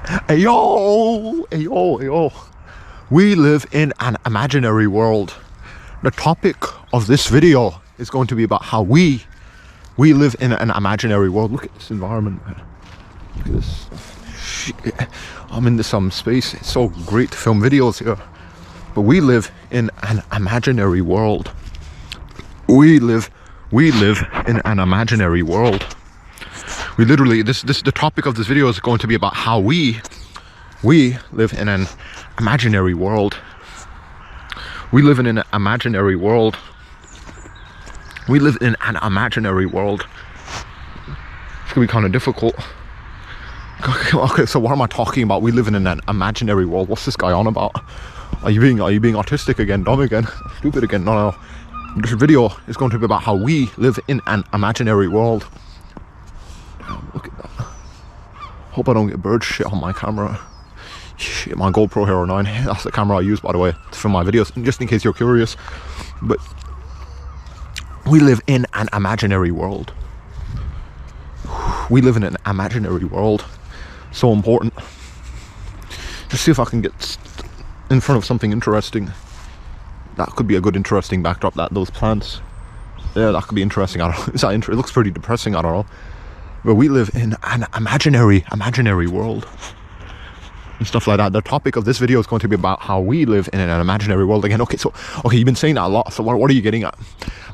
Hey yo. We live in an imaginary world. The topic of this video is going to be about how we live in an imaginary world. Look at this environment, man. Look at this shit. I'm in this space. It's so great to film videos here. But we live in an imaginary world. We live in an imaginary world. We literally, the topic of this video is going to be about how we live in an imaginary world. We live in an imaginary world. We live in an imaginary world. It's gonna be kind of difficult. Okay, so what am I talking about? We live in an imaginary world. What's this guy on about? Are you being autistic again, dumb again, stupid again? No. This video is going to be about how we live in an imaginary world. Damn, look at that. Hope I don't get bird shit on my camera. Shit, my GoPro Hero 9. That's the camera I use, by the way, to film my videos, just in case you're curious. But we live in an imaginary world. We live in an imaginary world. So important. Just see if I can get in front of something interesting. That could be a good interesting backdrop, those plants. Yeah, that could be interesting. I don't know. Is that it looks pretty depressing, I don't know. But we live in an imaginary world. And stuff like that. The topic of this video is going to be about how we live in an imaginary world again. Okay, you've been saying that a lot. So what are you getting at?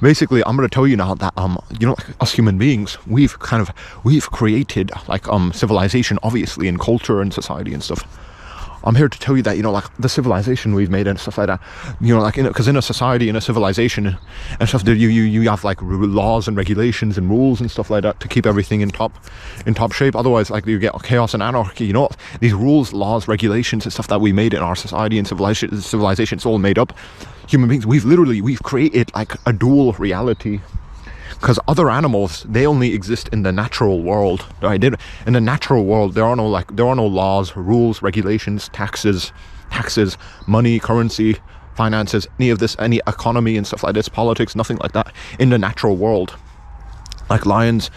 Basically, I'm going to tell you now that like us human beings, we've created like civilization, obviously, and culture and society and stuff. I'm here to tell you that, like the civilization we've made and stuff like that, like, because in a society, in a civilization and stuff, you have like laws and regulations and rules and stuff like that to keep everything in top shape. Otherwise, like, you get chaos and anarchy. These rules, laws, regulations and stuff that we made in our society and civilization, it's all made up. Human beings, we've created like a dual reality. Because other animals, they only exist in the natural world, right? In the natural world, there are no laws, rules, regulations, taxes, money, currency, finances, any economy and stuff like this, politics, nothing like that. In the natural world, like lions,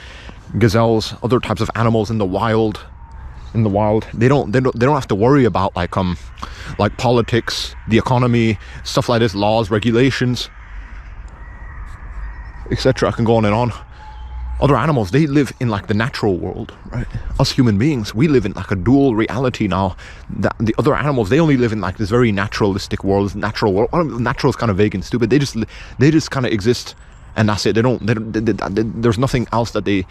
gazelles, other types of animals in the wild, they don't have to worry about like politics, the economy, stuff like this, laws, regulations, etc. I can go on and on. Other animals, they live in like the natural world, right? Us human beings, we live in like a dual reality now. The other animals, they only live in like this very naturalistic world, natural world. Natural is kind of vague and stupid. They just kind of exist, and that's it. There's nothing else they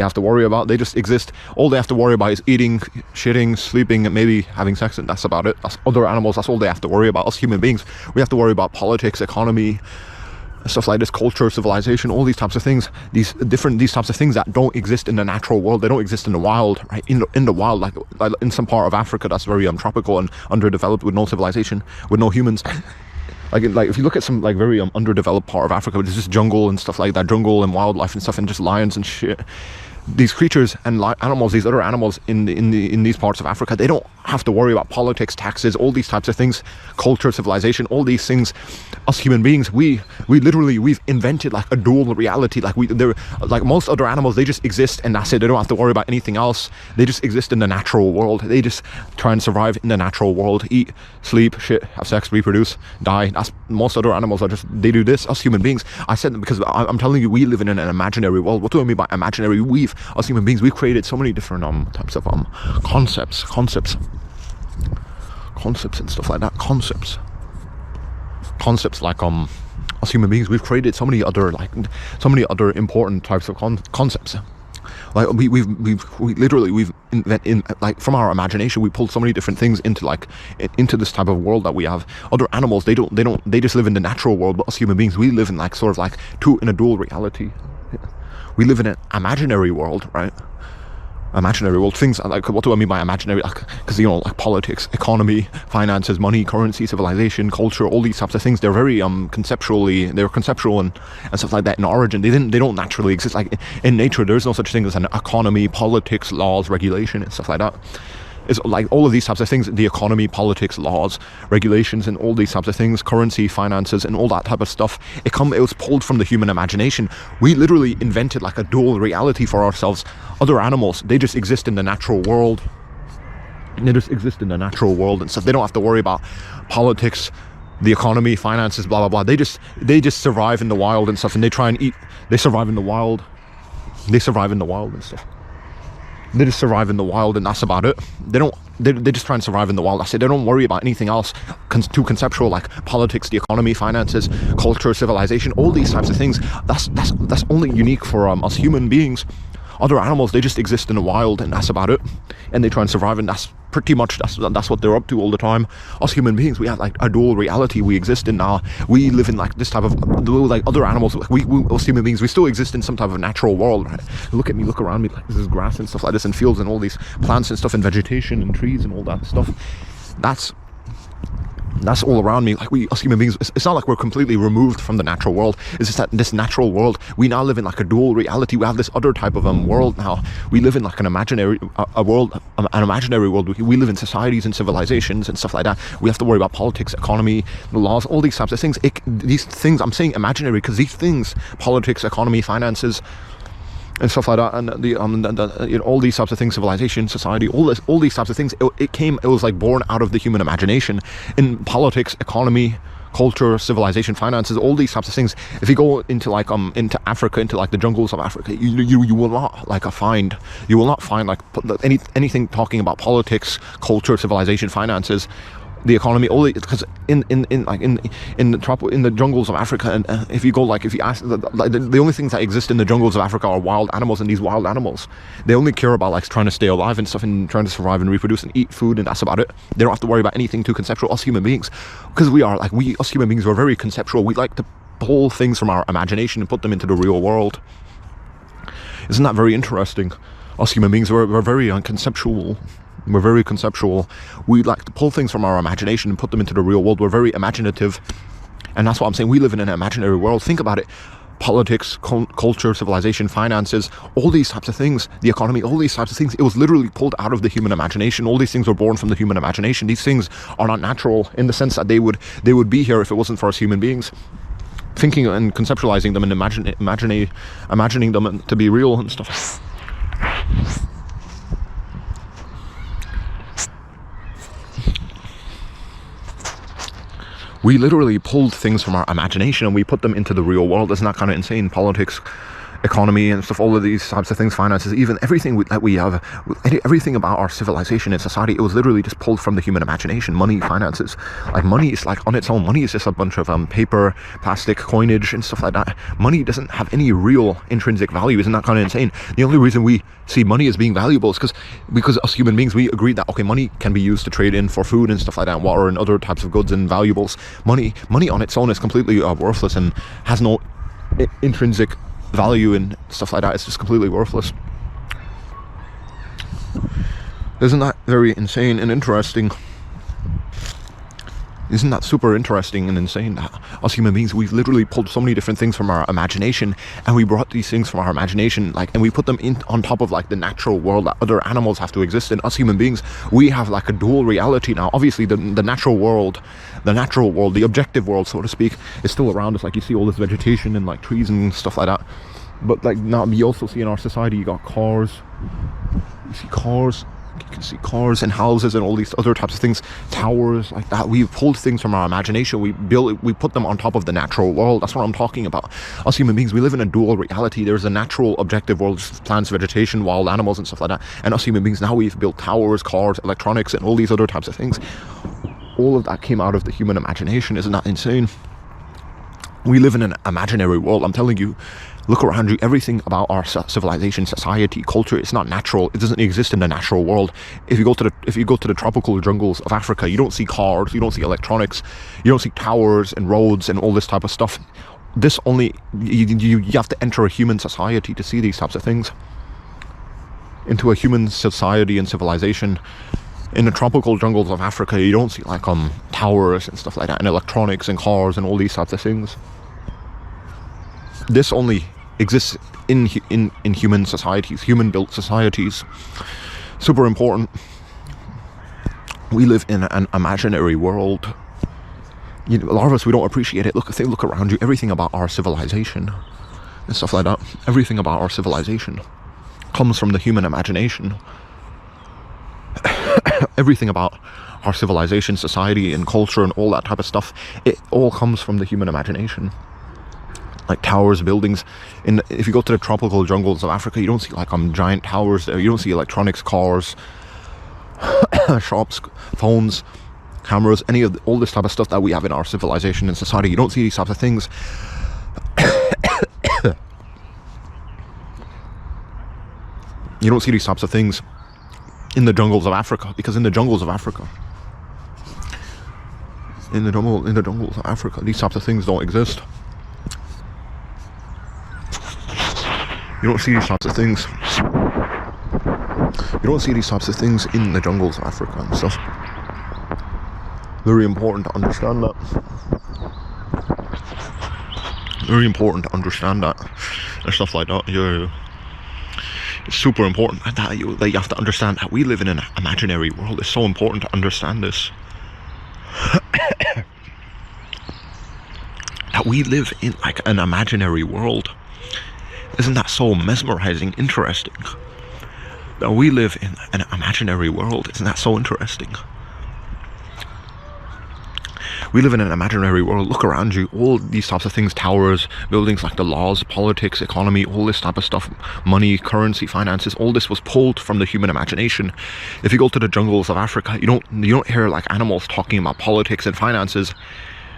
have to worry about. They just exist. All they have to worry about is eating, shitting, sleeping, and maybe having sex, and that's about it. That's other animals. That's all they have to worry about. Us human beings, we have to worry about politics, economy, stuff like this, culture, civilization, all these types of things, these types of things that don't exist in the natural world. They don't exist in the wild, right? In the wild, like in some part of Africa that's very tropical and underdeveloped, with no civilization, with no humans. like if you look at some like very underdeveloped part of Africa, there's just jungle and stuff like that, jungle and wildlife and stuff, and just lions and shit. These creatures and animals, these other animals in these parts of Africa, they don't have to worry about politics, taxes, all these types of things, culture, civilization, all these things. Us human beings, we've invented like a dual reality. Like like most other animals, they just exist and that's it. They don't have to worry about anything else. They just exist in the natural world. They just try and survive in the natural world, eat, sleep, shit, have sex, reproduce, die. That's most other animals they do this. Us human beings, I said that because I'm telling you, we live in an imaginary world. What do I mean by imaginary? Us human beings, we've created so many different types of concepts and stuff like that. Concepts like us human beings, we've created so many other important types of concepts. Like we've invented, like, from our imagination, we pulled so many different things into this type of world that we have. Other animals, they just live in the natural world, but us human beings, we live in like sort of like in a dual reality. We live in an imaginary world, right? Imaginary world. Things like, what do I mean by imaginary? Because like politics, economy, finances, money, currency, civilization, culture, all these types of things, they're very conceptual and stuff like that in origin. They don't naturally exist. Like in nature, there's no such thing as an economy, politics, laws, regulation, and stuff like that. It's like all of these types of things, the economy, politics, laws, regulations, and all these types of things, currency, finances, and all that type of stuff, it was pulled from the human imagination. We literally invented like a dual reality for ourselves. Other animals, they just exist in the natural world. They just exist in the natural world and stuff. They don't have to worry about politics, the economy, finances, blah blah blah. They just survive in the wild and stuff, and they try and eat. They survive in the wild. They survive in the wild and stuff. They just survive in the wild, and that's about it. They just try and survive in the wild. That's it. They don't worry about anything else too conceptual, like politics, the economy, finances, culture, civilization, all these types of things. That's only unique for us human beings. Other animals, they just exist in the wild, and that's about it. And they try and survive, and that's pretty much that's what they're up to all the time. Us human beings, we have like a dual reality we exist in now. We live in like this type of, like other animals, like we us human beings, we still exist in some type of natural world, right? Look at me, look around me, like this is grass and stuff like this, and fields and all these plants and stuff, and vegetation and trees and all that stuff. That's all around me. Like we, us human beings, it's not like we're completely removed from the natural world. It's just that this natural world, we now live in like a dual reality. We have this other type of world now. We live in like an imaginary world. We live in societies and civilizations and stuff like that. We have to worry about politics, economy, the laws, all these types of things. These things, I'm saying imaginary because these things, politics, economy, finances, and stuff like that, and all these types of things, civilization, society, all these types of things, it was like born out of the human imagination. In politics, economy, culture, civilization, finances, all these types of things. If you go into like into Africa, into like the jungles of Africa, you will not find like anything talking about politics, culture, civilization, finances, the economy, all because in the jungles of Africa, and if you ask the only things that exist in the jungles of Africa are wild animals, and these wild animals, they only care about like trying to stay alive and stuff, and trying to survive and reproduce and eat food, and that's about it. They don't have to worry about anything too conceptual. Us human beings, because us human beings, we're very conceptual. We like to pull things from our imagination and put them into the real world. Isn't that very interesting? Us human beings, we're very conceptual. We're very conceptual. We like to pull things from our imagination and put them into the real world. We're very imaginative. And that's what I'm saying. We live in an imaginary world. Think about it. Politics, culture, civilization, finances, all these types of things, the economy, all these types of things, it was literally pulled out of the human imagination. All these things were born from the human imagination. These things are not natural in the sense that they would be here if it wasn't for us human beings. Thinking and conceptualizing them and imagining them to be real and stuff. We literally pulled things from our imagination and we put them into the real world. Isn't that kind of insane? Politics, economy and stuff, all of these types of things, finances, even everything that we have, everything about our civilization and society, it was literally just pulled from the human imagination. Money, finances, like money is like on its own, money is just a bunch of paper, plastic, coinage and stuff like that. Money doesn't have any real intrinsic value. Isn't that kind of insane? The only reason we see money as being valuable is because us human beings, we agreed that okay, money can be used to trade in for food and stuff like that, water and other types of goods and valuables. Money on its own is completely worthless and has no intrinsic value and stuff like that. It's just completely worthless. Isn't that very insane and interesting? Isn't that super interesting and insane that us human beings, we've literally pulled so many different things from our imagination, and we brought these things from our imagination, and we put them on top of like the natural world that other animals have to exist in. Us human beings, we have like a dual reality now. Obviously the natural world, the objective world, so to speak, is still around us. Like you see all this vegetation and like trees and stuff like that. But like now we also see in our society, you got cars. You can see cars and houses and all these other types of things, towers like that. We've pulled things from our imagination. We put them on top of the natural world. That's what I'm talking about. Us human beings, we live in a dual reality. There's a natural objective world, plants, vegetation, wild animals and stuff like that. And us human beings, now we've built towers, cars, electronics and all these other types of things. All of that came out of the human imagination. Isn't that insane? We live in an imaginary world. I'm telling you, look around you. Everything about our civilization, society, culture, it's not natural. It doesn't exist in the natural world. If you go to the tropical jungles of Africa, you don't see cars, you don't see electronics, you don't see towers and roads and all this type of stuff. This only you have to enter a human society to see these types of things. Into a human society and civilization. In the tropical jungles of Africa, you don't see like towers and stuff like that, and electronics and cars and all these types of things. This only exists in human societies, human-built societies. Super important. We live in an imaginary world. A lot of us, we don't appreciate it. Look around you. Everything about our civilization and stuff like that. Everything about our civilization comes from the human imagination. everything about our civilization, society and culture and all that type of stuff, it all comes from the human imagination. Like towers, buildings. If you go to the tropical jungles of Africa, you don't see like giant towers there. You don't see electronics, cars, shops, phones, cameras, all this type of stuff that we have in our civilization and society. You don't see these types of things. You don't see these types of things in the jungles of Africa, because in the jungles of Africa, these types of things don't exist. You don't see these types of things. You don't see these types of things in the jungles of Africa and stuff. Very important to understand that. Very important to understand that. And stuff like that. Yeah. It's super important that you have to understand that we live in an imaginary world. It's so important to understand this. That we live in like an imaginary world. Isn't that so mesmerizing, interesting? That we live in an imaginary world. Isn't that so interesting? We live in an imaginary world. Look around you. All these types of things, towers, buildings, like the laws, politics, economy, all this type of stuff, money, currency, finances, all this was pulled from the human imagination. If you go to the jungles of Africa, you don't hear like animals talking about politics and finances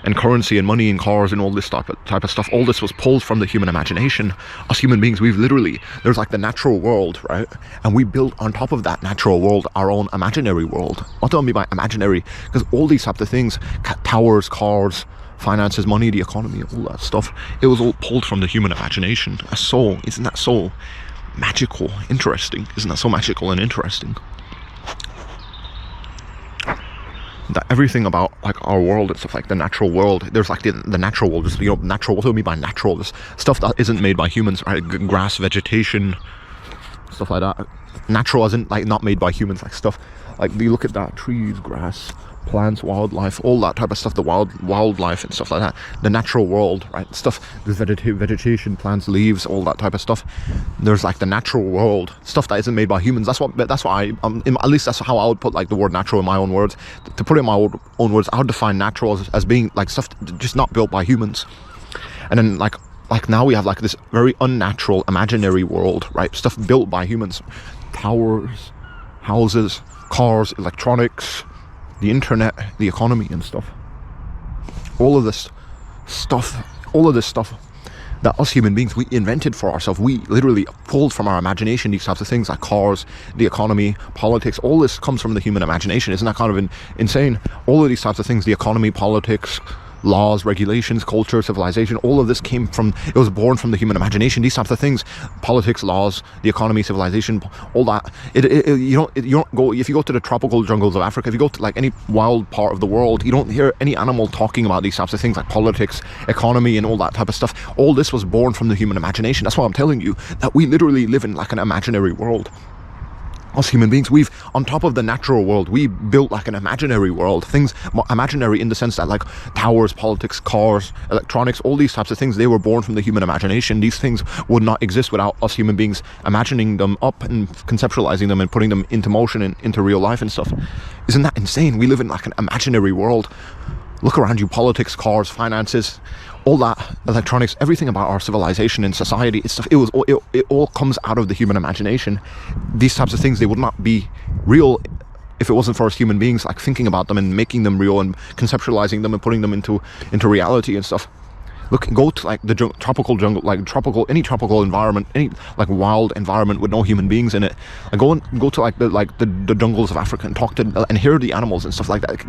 and currency and money and cars and all this type of stuff. All this was pulled from the human imagination. Us human beings, there's like the natural world, right? And we built on top of that natural world our own imaginary world. What do I mean by imaginary? Because all these types of things, towers, cars, finances, money, the economy, all that stuff, it was all pulled from the human imagination. Isn't that so magical, interesting? Isn't that so magical and interesting? That everything about like our world and stuff, like the natural world, there's like the natural world, just, natural. What do I mean by natural? This stuff that isn't made by humans, right? Grass, vegetation, stuff like that. Natural as in like not made by humans, like stuff like you look at that, trees, grass, plants, wildlife, all that type of stuff, the wildlife and stuff like that. The natural world, right? Stuff, there's vegetation, plants, leaves, all that type of stuff. There's like the natural world, stuff that isn't made by humans. That's what at least that's how I would put like the word natural in my own words. To put it in my own words, I would define natural as being like stuff just not built by humans. And then like now we have like this very unnatural imaginary world, right? Stuff built by humans. Towers, houses, cars, electronics, the internet, the economy and stuff. All of this stuff that us human beings, we invented for ourselves. We literally pulled from our imagination these types of things like cars, the economy, politics. All this comes from the human imagination. Isn't that kind of insane? All of these types of things, the economy, politics, laws, regulations, culture, civilization, all of this it was born from the human imagination. These types of things, politics, laws, the economy, civilization, all that. You don't go, if you go to the tropical jungles of Africa, if you go to like any wild part of the world, you don't hear any animal talking about these types of things like politics, economy and all that type of stuff. All this was born from the human imagination. That's why I'm telling you that we literally live in like an imaginary world. Us human beings, on top of the natural world, we built like an imaginary world. Things imaginary in the sense that like towers, politics, cars, electronics, all these types of things, they were born from the human imagination. These things would not exist without us human beings imagining them up and conceptualizing them and putting them into motion and into real life and stuff. Isn't that insane? We live in like an imaginary world. Look around you, politics, cars, finances, all that, electronics, everything about our civilization and society, it all comes out of the human imagination. These types of things, they would not be real if it wasn't for us human beings like thinking about them and making them real and conceptualizing them and putting them into reality and stuff. Look, go to like the tropical jungle, like any tropical environment, any like wild environment with no human beings in it. Like go to like the jungles of Africa and talk to and hear the animals and stuff like that.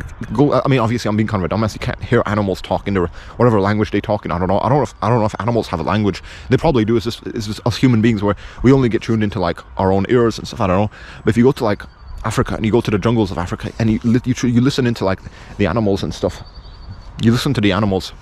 I mean, obviously, I'm being kind of a dumbass. You can't hear animals talk in their whatever language they talk in. I don't know if animals have a language. They probably do. It's just us human beings where we only get tuned into like our own ears and stuff. I don't know. But if you go to like Africa and you go to the jungles of Africa and you listen into like the animals and stuff, you listen to the animals.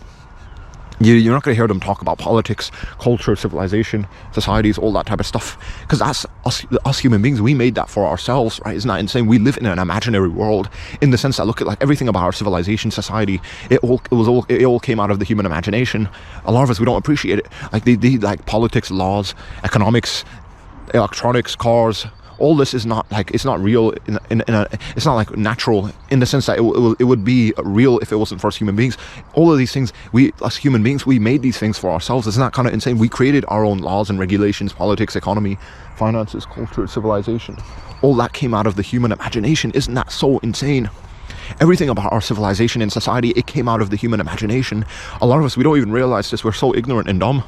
You're not going to hear them talk about politics, culture, civilization, societies, all that type of stuff. Because that's us human beings. We made that for ourselves, right? Isn't that insane? We live in an imaginary world in the sense that look at like everything about our civilization, society. It all came out of the human imagination. A lot of us, we don't appreciate it. Like the like politics, laws, economics, electronics, cars, all this is not like, it's not real in a, it's not like natural in the sense that it would be real if it wasn't for us human beings. All of these things, we as human beings, we made these things for ourselves. Isn't that kind of insane? We created our own laws and regulations, politics, economy, finances, culture, civilization. All that came out of the human imagination. Isn't that so insane? Everything about our civilization and society, it came out of the human imagination. A lot of us, we don't even realize this. We're so ignorant and dumb.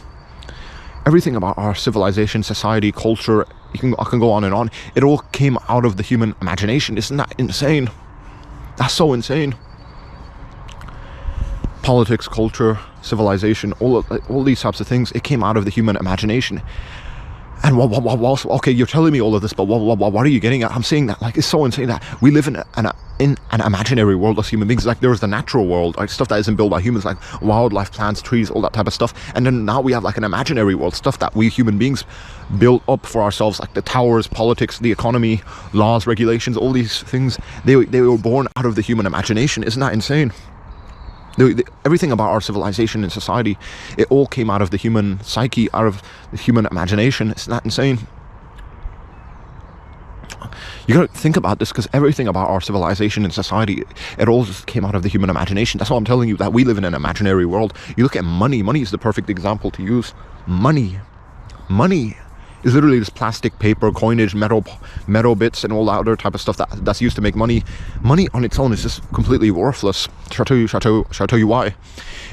Everything about our civilization, society, culture, I can go on and on. It all came out of the human imagination. Isn't that insane? That's so insane. Politics, culture, civilization, all these types of things, it came out of the human imagination. And okay, you're telling me all of this, but what are you getting at? I'm saying that, like, it's so insane that we live in an imaginary world as human beings. Like, there's the natural world, like stuff that isn't built by humans, like wildlife, plants, trees, all that type of stuff. And then now we have like an imaginary world, stuff that we human beings built up for ourselves, like the towers, politics, the economy, laws, regulations, all these things. They were born out of the human imagination. Isn't that insane? Everything about our civilization and society, it all came out of the human psyche, out of the human imagination. Isn't that insane? You gotta think about this, because everything about our civilization and society, it all just came out of the human imagination. That's why I'm telling you that we live in an imaginary world. You look at money. Money is the perfect example to use. Money is literally this plastic, paper, coinage, metal bits, and all that other type of stuff that's used to make money. Money on its own is just completely worthless. Shall I tell you why?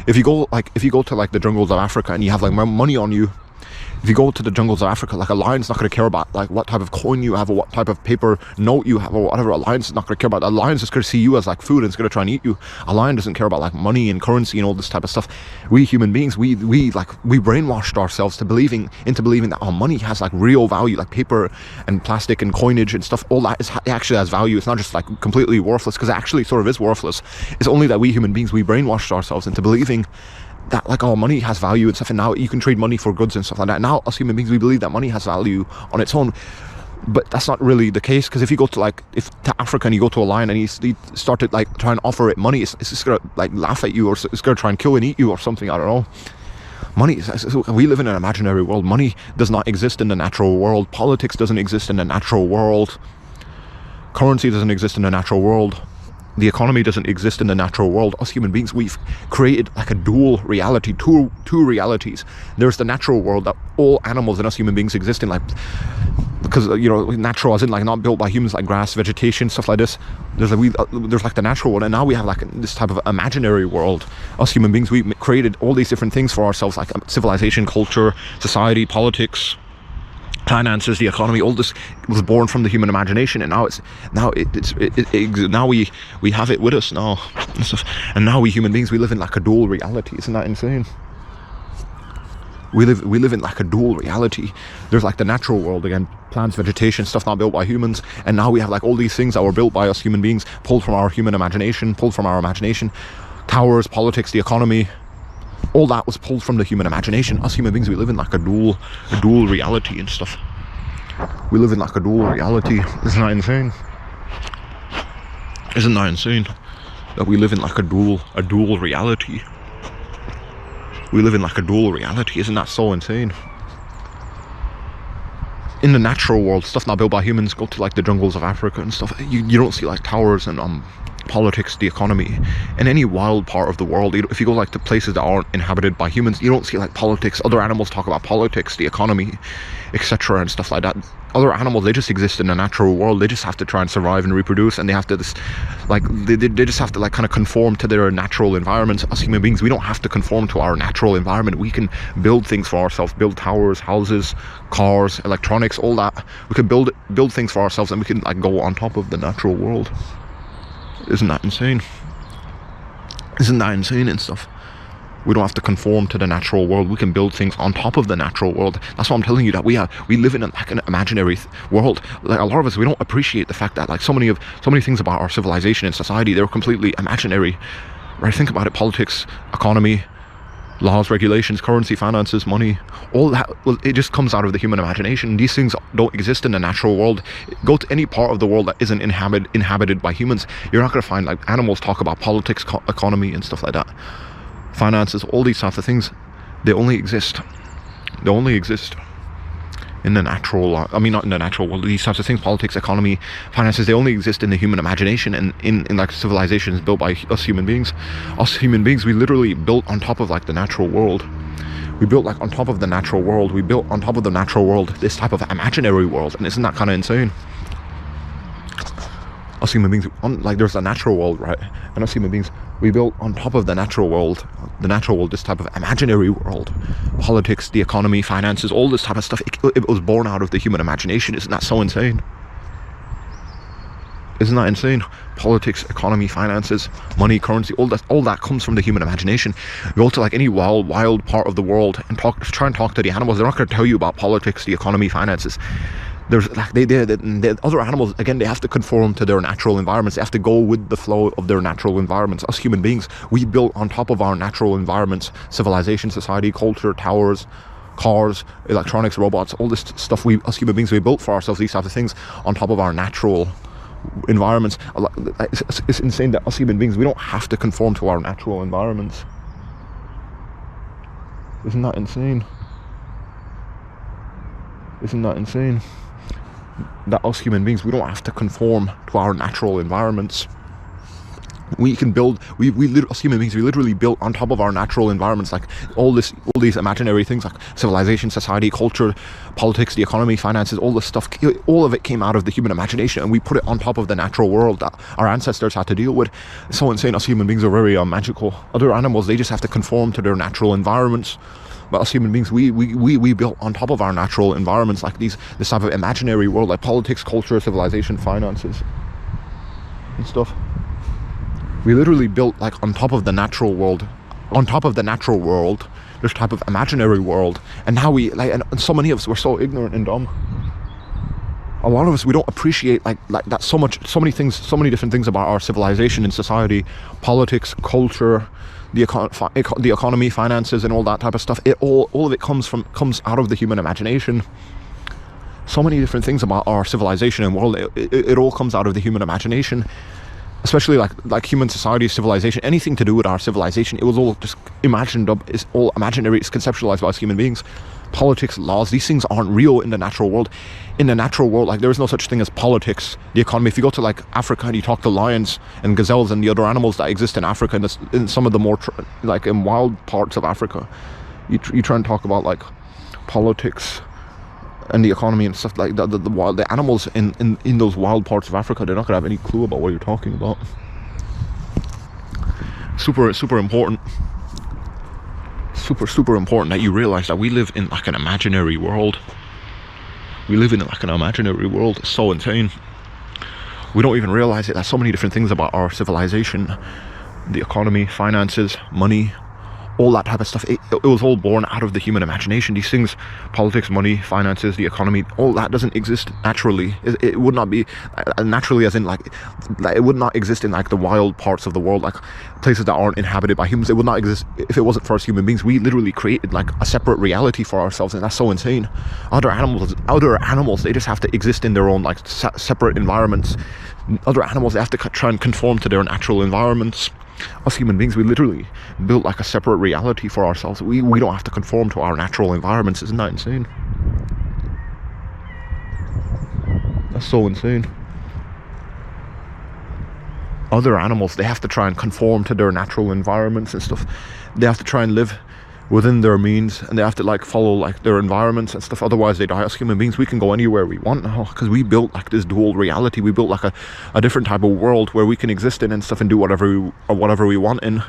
If you go to like the jungles of Africa and you have like money on you, if you go to the jungles of Africa, like a lion's not going to care about like what type of coin you have or what type of paper note you have or whatever. A lion's not going to care about. A lion's just going to see you as like food and it's going to try and eat you. A lion doesn't care about like money and currency and all this type of stuff. We human beings, we brainwashed ourselves into believing that our money has like real value, like paper and plastic and coinage and stuff. All that it actually has value. It's not just like completely worthless, because it actually sort of is worthless. It's only that we human beings, we brainwashed ourselves into believing that like, oh, money has value and stuff, and now you can trade money for goods and stuff like that. Now us human beings, we believe that money has value on its own, but that's not really the case. Because if you go to to Africa and you go to a lion and you start to like try and offer it money, it's just gonna like laugh at you, or it's gonna try and kill and eat you or something. I don't know. Money, we live in an imaginary world. Money does not exist in the natural world. Politics doesn't exist in the natural world. Currency doesn't exist in the natural world. The economy doesn't exist in the natural world. Us human beings, we've created like a dual reality, two realities. There's the natural world that all animals and us human beings exist in, like, because natural as in like not built by humans, like grass, vegetation, stuff like this. There's like the natural world, and now we have like this type of imaginary world. Us human beings, we created all these different things for ourselves, like civilization, culture, society, politics, finances, the economy. All this was born from the human imagination, and now we have it with us now, and now we human beings, we live in like a dual reality. Isn't that insane? We live in like a dual reality. There's like the natural world again, plants, vegetation, stuff not built by humans, and now we have like all these things that were built by us human beings, pulled from our imagination. Towers, politics, the economy, all that was pulled from the human imagination. Us human beings, we live in like a dual reality and stuff. We live in like a dual reality. Isn't that insane? Isn't that insane? That we live in like a dual reality. We live in like a dual reality. Isn't that so insane? In the natural world, stuff not built by humans, go to like the jungles of Africa and stuff, you don't see like towers and politics, the economy. In any wild part of the world, if you go like to places that aren't inhabited by humans, you don't see like politics. Other animals talk about politics, the economy, etc. and stuff like that. Other animals, they just exist in the natural world. They just have to try and survive and reproduce, and they have to just they just have to like kind of conform to their natural environments. Us human beings, we don't have to conform to our natural environment. We can build things for ourselves, build towers, houses, cars, electronics, all that. We can build things for ourselves, and we can like go on top of the natural world. Isn't that insane? Isn't that insane and stuff? We don't have to conform to the natural world. We can build things on top of the natural world. That's why I'm telling you that we live in an imaginary world. Like, a lot of us, we don't appreciate the fact that like so many things about our civilization and society, they're completely imaginary. Right? Think about it. Politics, economy, laws, regulations, currency, finances, money, all that, well, it just comes out of the human imagination. These things don't exist in the natural world. Go to any part of the world that isn't inhabited by humans, you're not going to find like animals talk about politics, economy and stuff like that, finances, all these types of things. They only exist in the natural, I mean, not in the natural world, these types of things, politics, economy, finances, they only exist in the human imagination and in like civilizations built by us human beings. Us human beings, we literally built on top of like the natural world. We built like on top of the natural world. We built on top of the natural world this type of imaginary world. And isn't that kind of insane? Us human beings, like there's a natural world, right? And us human beings, we built on top of the natural world, this type of imaginary world. Politics, the economy, finances, all this type of stuff, it was born out of the human imagination. Isn't that so insane? Isn't that insane? Politics, economy, finances, money, currency, all that comes from the human imagination. Go to like any wild part of the world and try and talk to the animals. They're not going to tell you about politics, the economy, finances. There's like the other animals, again, they have to conform to their natural environments. They have to go with the flow of their natural environments. Us human beings, we built on top of our natural environments, civilization, society, culture, towers, cars, electronics, robots, all this stuff. Us human beings, we built for ourselves these types of things on top of our natural environments. It's insane that us human beings, we don't have to conform to our natural environments. Isn't that insane? Isn't that insane? That us human beings, we don't have to conform to our natural environments. We can build, us human beings, we literally built on top of our natural environments, like all these imaginary things like civilization, society, culture, politics, the economy, finances, all this stuff, all of it came out of the human imagination, and we put it on top of the natural world that our ancestors had to deal with. It's so insane. Us human beings are very magical. Other animals, they just have to conform to their natural environments. But us human beings, we built on top of our natural environments, like this type of imaginary world, like politics, culture, civilization, finances, and stuff. We literally built like on top of the natural world, this type of imaginary world. And now and so many of us, we're so ignorant and dumb. A lot of us, we don't appreciate like that so many things, so many different things about our civilization and society, politics, culture, the economy, finances, and all that type of stuff. All of it comes out of the human imagination. So many different things about our civilization and world, it all comes out of the human imagination. Especially like human society, civilization, anything to do with our civilization, it was all just imagined up. It's all imaginary. It's conceptualized by us human beings. Politics, laws, these things aren't real in the natural world. In the natural world, like there is no such thing as politics, the economy. If you go to like Africa and you talk to lions and gazelles and the other animals that exist in Africa, and in some of the more like in wild parts of Africa, you try and talk about like politics and the economy and stuff, like the animals in those wild parts of Africa, they're not gonna have any clue about what you're talking about. Super important. Super important that you realize that we live in like an imaginary world. We live in like an imaginary world. It's so insane. We don't even realize it. There's so many different things about our civilization, the economy, finances, money, all that type of stuff. It was all born out of the human imagination. These things, politics, money, finances, the economy, all that doesn't exist naturally. It would not be naturally, as in like it would not exist in like the wild parts of the world, like places that aren't inhabited by humans. It would not exist if it wasn't for us human beings. We literally created like a separate reality for ourselves, and that's so insane. Other animals, they just have to exist in their own like separate environments. Other animals, they have to try and conform to their natural environments. Us human beings, we literally built like a separate reality for ourselves. We don't have to conform to our natural environments. Isn't that insane? That's so insane. Other animals, they have to try and conform to their natural environments and stuff. They have to try and live within their means, and they have to like follow like their environments and stuff, otherwise they die. Us human beings, we can go anywhere we want now, because we built like this dual reality. We built like a different type of world where we can exist in and stuff and do whatever we want in.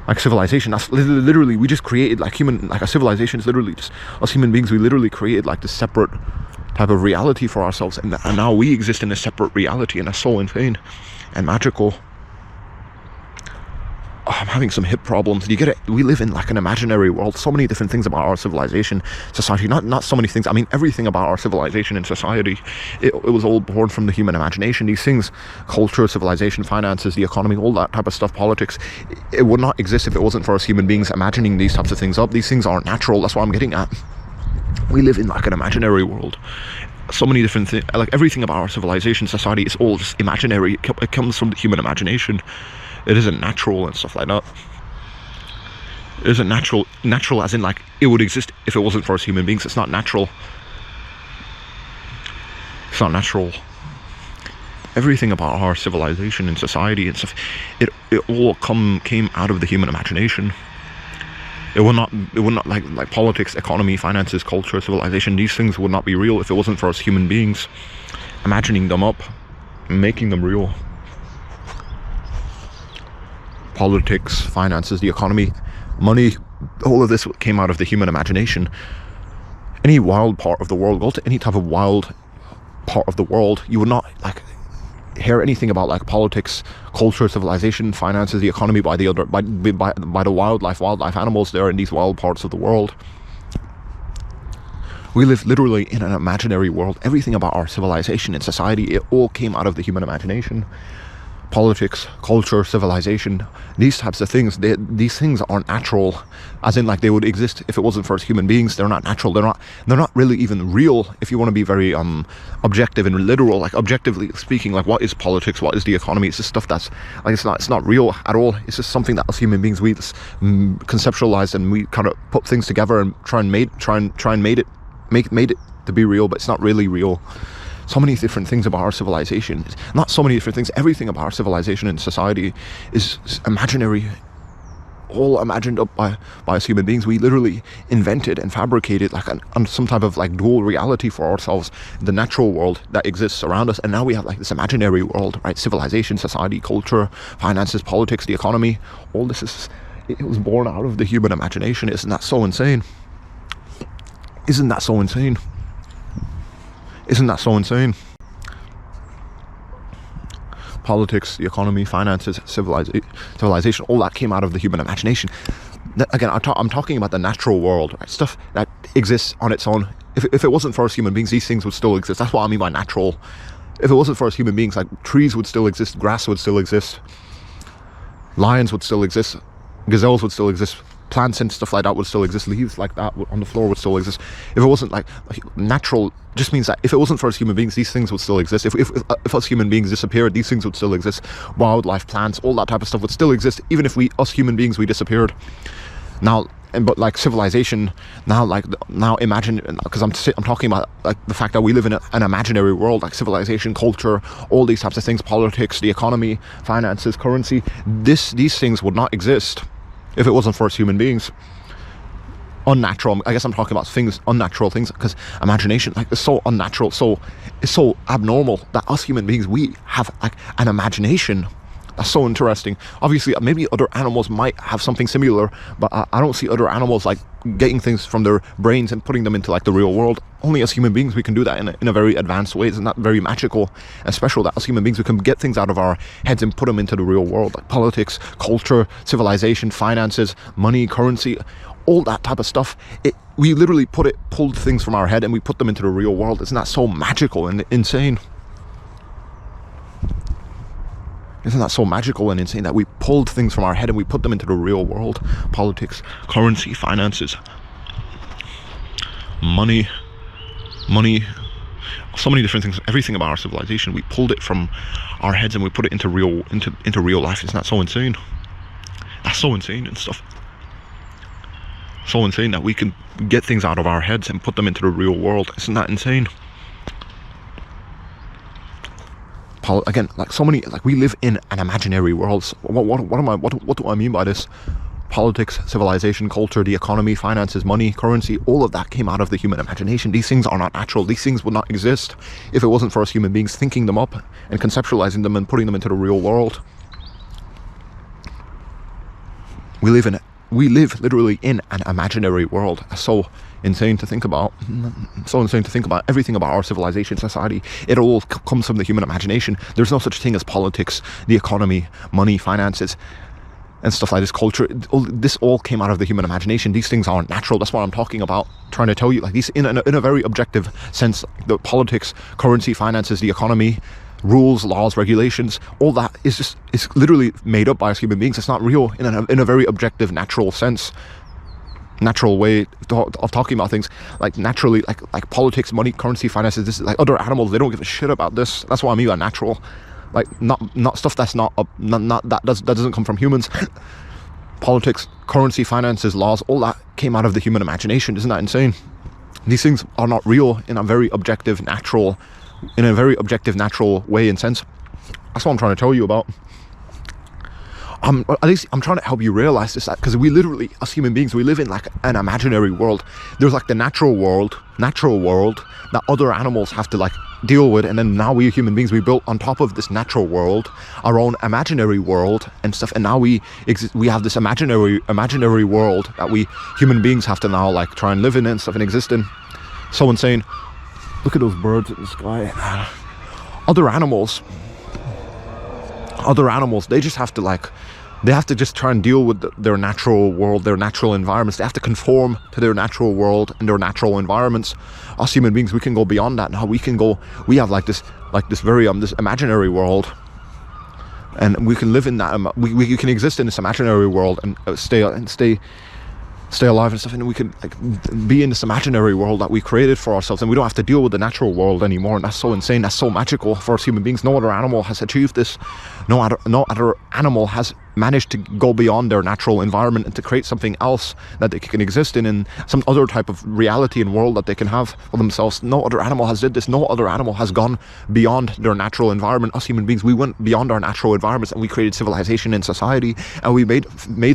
Like civilization, that's literally, we just created like a civilization is literally just us human beings. We literally created like this separate type of reality for ourselves, and now we exist in a separate reality, and that's so insane and magical. I'm having some hip problems. You get it? We live in like an imaginary world. So many different things about our civilization, society. Not so many things. I mean, everything about our civilization and society, it was all born from the human imagination. These things, culture, civilization, finances, the economy, all that type of stuff, politics, it would not exist if it wasn't for us human beings imagining these types of things up. These things aren't natural. That's what I'm getting at. We live in like an imaginary world. So many different things. Like everything about our civilization, society, is all just imaginary. It comes from the human imagination. It isn't natural and stuff like that. It isn't natural as in like it would exist if it wasn't for us human beings. It's not natural. It's not natural. Everything about our civilization and society and stuff, it all came out of the human imagination. It would not like politics, economy, finances, culture, civilization. These things would not be real if it wasn't for us human beings imagining them up, making them real. Politics, finances, the economy, money, all of this came out of the human imagination. Any wild part of the world, go to any type of wild part of the world, you would not like hear anything about like politics, culture, civilization, finances, the economy by the wildlife animals there in these wild parts of the world. We live literally in an imaginary world. Everything about our civilization and society, it all came out of the human imagination. Politics, culture, civilization, these types of things, these things aren't natural, as in like they would exist if it wasn't for us human beings. They're not natural. They're not really even real. If you want to be very objective and literal, like objectively speaking, like what is politics, what is the economy? It's just stuff that's like it's not real at all. It's just something that us human beings we just conceptualize, and we kind of put things together and try and make it to be real, but it's not really real. So many different things about our civilization, not so many different things, everything about our civilization and society is imaginary, all imagined up by us human beings. We literally invented and fabricated like some type of like dual reality for ourselves, the natural world that exists around us, and now we have like this imaginary world, right? Civilization, society, culture, finances, politics, the economy, all this it was born out of the human imagination. Isn't that so insane? Isn't that so insane? Isn't that so insane? Politics, the economy, finances, civilization, all that came out of the human imagination. Again, I'm talking about the natural world, right? Stuff that exists on its own. If it wasn't for us human beings, these things would still exist. That's what I mean by natural. If it wasn't for us human beings, like trees would still exist, grass would still exist, lions would still exist, gazelles would still exist, plants and stuff like that would still exist, leaves like that on the floor would still exist. If it wasn't like natural, just means that if it wasn't for us human beings, these things would still exist. If us human beings disappeared, these things would still exist. Wildlife, plants, all that type of stuff would still exist, even if us human beings, we disappeared. Now, but like civilization, now imagine, because I'm talking about like the fact that we live in an imaginary world, like civilization, culture, all these types of things, politics, the economy, finances, currency, these things would not exist if it wasn't for us human beings. Unnatural, I guess I'm talking about things, unnatural things, because imagination, like, is so unnatural, it's so abnormal that us human beings, we have like an imagination. That's so interesting. Obviously, maybe other animals might have something similar, but I don't see other animals like getting things from their brains and putting them into like the real world. Only as human beings we can do that in a very advanced way. It's not very magical and special that as human beings we can get things out of our heads and put them into the real world, like politics, culture, civilization, finances, money, currency, all that type of stuff. We literally pulled things from our head and we put them into the real world. Isn't that so magical and insane? Isn't that so magical and insane that we pulled things from our head and we put them into the real world? Politics, currency, finances, money, so many different things. Everything about our civilization, we pulled it from our heads and we put it into real life. Isn't that so insane? That's so insane and stuff. So insane that we can get things out of our heads and put them into the real world. Isn't that insane? Again, like so many, like we live in an imaginary world. What do I mean by this? Politics, civilization, culture, the economy, finances, money, currency, all of that came out of the human imagination. These things are not natural. These things would not exist if it wasn't for us human beings thinking them up and conceptualizing them and putting them into the real world. We live literally in an imaginary world. So insane to think about. So insane to think about. Everything about our civilization, society, it all comes from the human imagination. There's no such thing as politics, the economy, money, finances, and stuff like this, culture. This all came out of the human imagination. These things aren't natural. That's what I'm talking about, trying to tell you, like these in a very objective sense. The politics, currency, finances, the economy, rules, laws, regulations, all that is literally made up by us human beings. It's not real in a very objective, natural sense, natural way of talking about things. Like naturally, like politics, money, currency, finances, this is like other animals, they don't give a shit about this. That's what I mean by natural. Like not stuff that's not that doesn't come from humans. Politics, currency, finances, laws, all that came out of the human imagination. Isn't that insane? These things are not real in a very objective, natural in a very objective, natural way and sense. That's what I'm trying to tell you about. At least I'm trying to help you realize this, because we literally, as human beings, we live in like an imaginary world. There's like the natural world that other animals have to like deal with, and then now we human beings, we built on top of this natural world our own imaginary world and stuff, and now we have this imaginary world that we human beings have to now like try and live in and stuff and exist in. So insane. Look at those birds in the sky. Other animals, they just have to like, they have to just try and deal with their natural world, their natural environments. They have to conform to their natural world and their natural environments. Us human beings, we can go beyond that. Now we have like this very this imaginary world, and we can live in that. We can exist in this imaginary world and stay alive and stuff, and we can like be in this imaginary world that we created for ourselves, and we don't have to deal with the natural world anymore. And that's so insane. That's so magical for us human beings. No other animal has achieved this. No other animal has managed to go beyond their natural environment and to create something else that they can exist in, and some other type of reality and world that they can have for themselves. No other animal has did this. No other animal has gone beyond their natural environment. Us human beings, we went beyond our natural environments, and we created civilization and society, and we made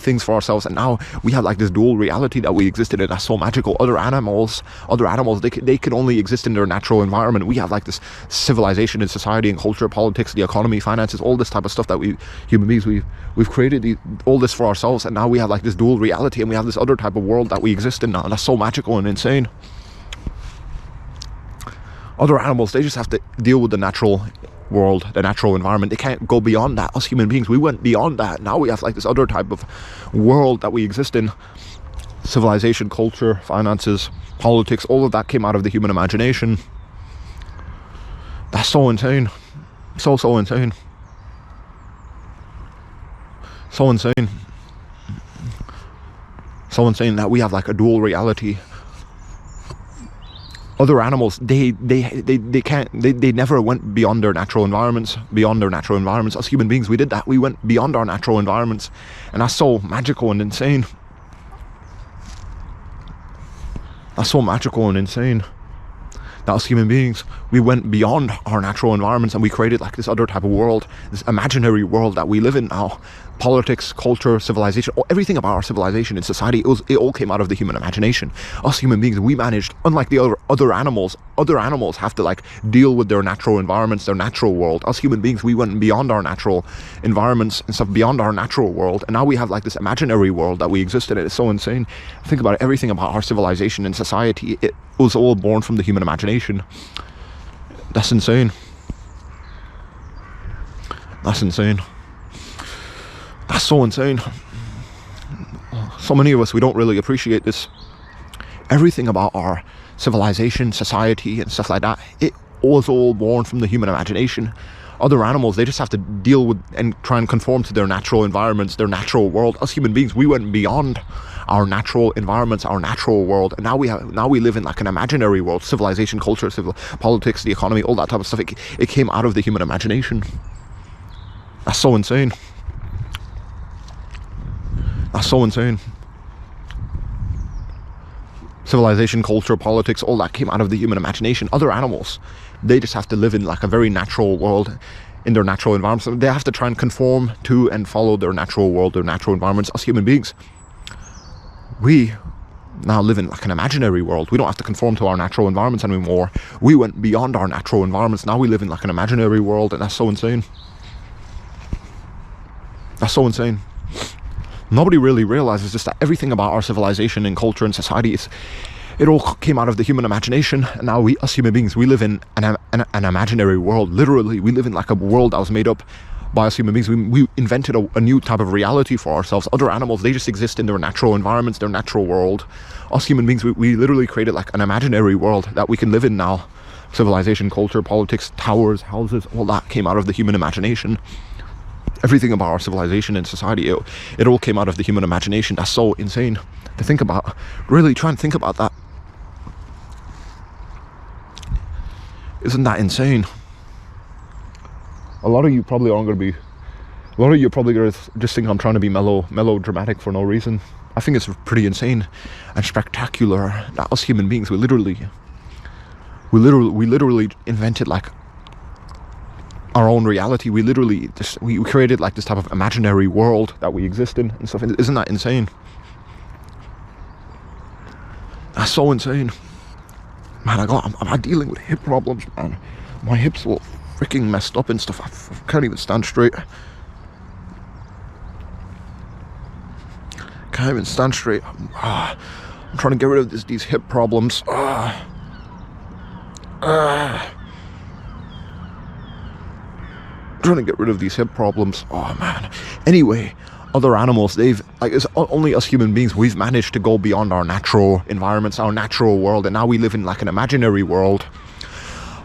things for ourselves, and now we have like this dual reality that we existed in. That's so magical. Other animals, they can only exist in their natural environment. We have like this civilization and society and culture, politics, the economy, finances, all this type of stuff that we human beings, we've created all this for ourselves, and now we have like this dual reality, and we have this other type of world that we exist in now. And that's so magical and insane. Other animals, they just have to deal with the natural world, the natural environment. They can't go beyond that. Us human beings, we went beyond that. Now we have like this other type of world that we exist in. Civilization, culture, finances, politics, all of that came out of the human imagination. That's so insane. So insane. So insane. So insane that we have like a dual reality. Other animals, they never went beyond their natural environments. Us human beings, we did that. We went beyond our natural environments, and that's so magical and insane. That's so magical and insane. That us human beings, we went beyond our natural environments, and we created like this other type of world, this imaginary world that we live in now. Politics, culture, civilization, everything about our civilization and society, it all came out of the human imagination. Us human beings, we managed, unlike the other animals have to like deal with their natural environments, their natural world. Us human beings, we went beyond our natural environments and stuff, beyond our natural world, and now we have like this imaginary world that we exist in. It's so insane. Think about it. Everything about our civilization and society, it was all born from the human imagination. That's insane. That's insane. That's so insane. So many of us, we don't really appreciate this. Everything about our civilization, society, and stuff like that, it was all born from the human imagination. Other animals, they just have to deal with and try and conform to their natural environments, their natural world. Us human beings, we went beyond our natural environments, our natural world, and now we live in like an imaginary world. Civilization, culture, politics, the economy, all that type of stuff, it came out of the human imagination. That's so insane. That's so insane. Civilization, culture, politics, all that came out of the human imagination. Other animals, they just have to live in like a very natural world, in their natural environments. So they have to try and conform to and follow their natural world, their natural environments. Us human beings, we now live in like an imaginary world. We don't have to conform to our natural environments anymore. We went beyond our natural environments. Now we live in like an imaginary world, and that's so insane. That's so insane. Nobody really realizes just that everything about our civilization and culture and society, it all came out of the human imagination. And now we, us human beings, we live in an imaginary world. Literally, we live in like a world that was made up by us human beings. We invented a new type of reality for ourselves. Other animals, they just exist in their natural environments, their natural world. Us human beings, we literally created like an imaginary world that we can live in now. Civilization, culture, politics, towers, houses, all that came out of the human imagination. Everything about our civilization and society, it all came out of the human imagination. That's so insane to think about. Really try and think about that. Isn't that insane? A lot of you probably just think I'm trying to be melodramatic for no reason. I think it's pretty insane and spectacular that us human beings, we literally We literally invented like our own reality. We created like this type of imaginary world that we exist in and stuff. Isn't that insane? That's so insane, man. I'm dealing with hip problems, man. My hips are all freaking messed up and stuff. I can't even stand straight. Can't even stand straight. I'm trying to get rid of these hip problems. Trying to get rid of these hip problems. Oh man. Anyway, other animals, they've like, it's only us human beings, we've managed to go beyond our natural environments, our natural world, and now we live in like an imaginary world.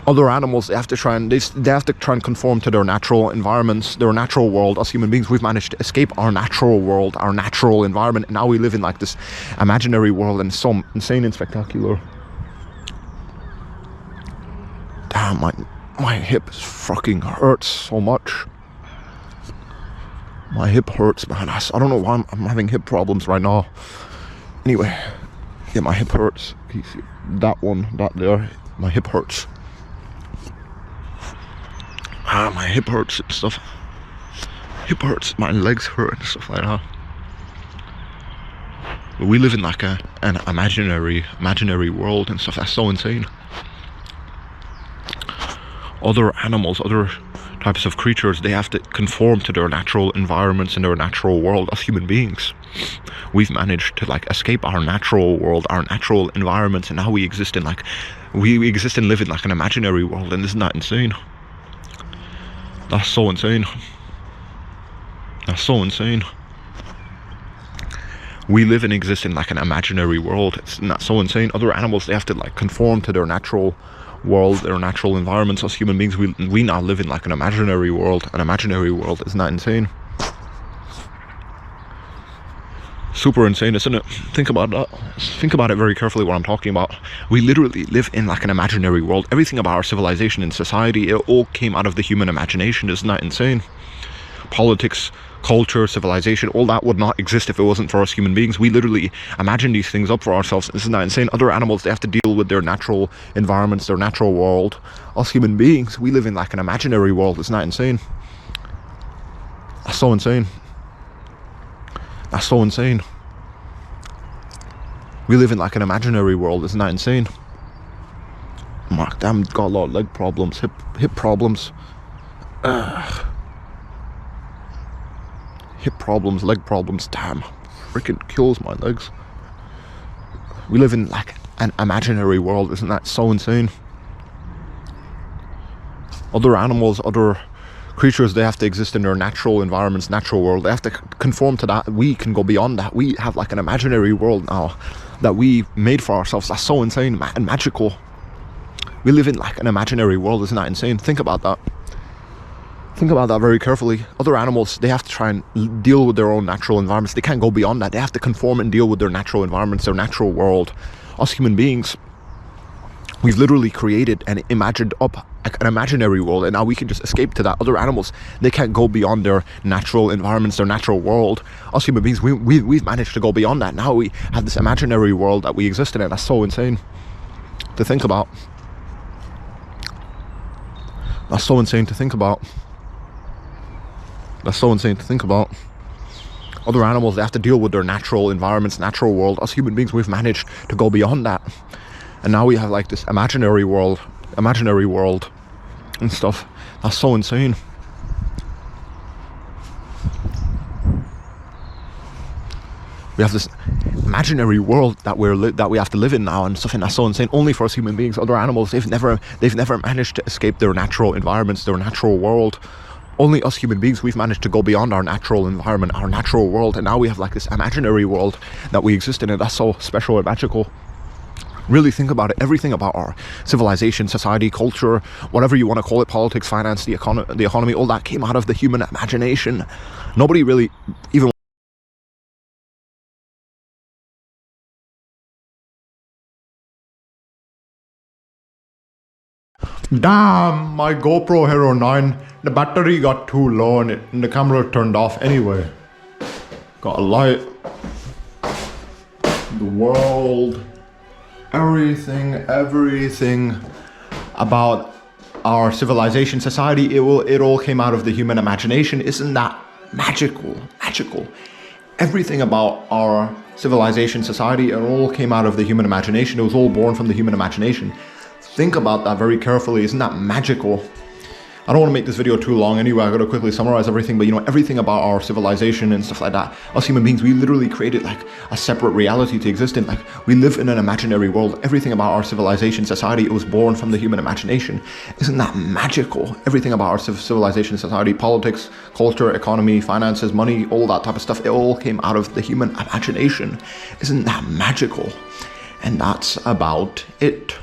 Other animals, they have to try and conform to their natural environments, their natural world. Us human beings, we've managed to escape our natural world, our natural environment, and now we live in like this imaginary world, and it's so insane and spectacular. Damn, my hip fucking hurts so much. My hip hurts, man. I don't know why I'm having hip problems right now. Anyway, yeah, my hip hurts. That one, that there, my hip hurts. My hip hurts and stuff. Hip hurts, my legs hurt and stuff like that. We live in like an imaginary world and stuff. That's so insane. Other animals, other types of creatures, they have to conform to their natural environments and their natural world. Us human beings, we've managed to like escape our natural world, our natural environments, and now we exist in like we exist and live in like an imaginary world. And isn't that insane? That's so insane. That's so insane. We live and exist in like an imaginary world. It's not so insane. Other animals, they have to like conform to their natural world, their natural environments. Us human beings, we now live in like an imaginary world. An imaginary world. Isn't that insane? Super insane, isn't it? Think about that. Think about it very carefully, what I'm talking about. We literally live in like an imaginary world. Everything about our civilization and society, it all came out of the human imagination. Isn't that insane? Politics, culture, civilization, all that would not exist if it wasn't for us human beings. We literally imagine these things up for ourselves. Isn't that insane? Other animals, they have to deal with their natural environments, their natural world. Us human beings, we live in like an imaginary world. Isn't that insane? That's so insane. That's so insane. We live in like an imaginary world. Isn't that insane? Mark, damn, got a lot of leg problems, hip problems. Hip problems, leg problems, damn, freaking kills my legs. We live in like an imaginary world. Isn't that so insane? Other animals, other creatures, they have to exist in their natural environments, natural world. They have to conform to that. We can go beyond that. We have like an imaginary world now that we made for ourselves. That's so insane and magical. We live in like an imaginary world. Isn't that insane? Think about that. Think about that very carefully. Other animals, they have to try and deal with their own natural environments. They can't go beyond that. They have to conform and deal with their natural environments, their natural world. Us human beings, we've literally created and imagined up an imaginary world, and now we can just escape to that. Other animals, they can't go beyond their natural environments, their natural world. Us human beings, we've managed to go beyond that. Now we have this imaginary world that we exist in, and that's so insane to think about. That's so insane to think about. That's so insane to think about. Other animals, they have to deal with their natural environments, natural world. Us human beings, we've managed to go beyond that. And now we have like this imaginary world and stuff. That's so insane. We have this imaginary world that we have to live in now and stuff, and that's so insane. Only for us human beings. Other animals, they've never managed to escape their natural environments, their natural world. Only us human beings, we've managed to go beyond our natural environment, our natural world, and now we have like this imaginary world that we exist in, and that's so special and magical. Really think about it. Everything about our civilization, society, culture, whatever you want to call it, politics, finance, the economy, all that came out of the human imagination. Nobody really even... Damn, my GoPro Hero 9, the battery got too low and the camera turned off anyway. Got a light. The world. Everything. about our civilization, society, it all came out of the human imagination. Isn't that magical? Magical. Everything about our civilization, society, it all came out of the human imagination. It was all born from the human imagination. Think about that very carefully. Isn't that magical? I don't want to make this video too long anyway. I gotta quickly summarize everything, but you know, everything about our civilization and stuff like that, us human beings, we literally created like a separate reality to exist in. Like, we live in an imaginary world. Everything about our civilization, society, it was born from the human imagination. Isn't that magical? Everything about our civilization, society, politics, culture, economy, finances, money, all that type of stuff, it all came out of the human imagination. Isn't that magical? And that's about it.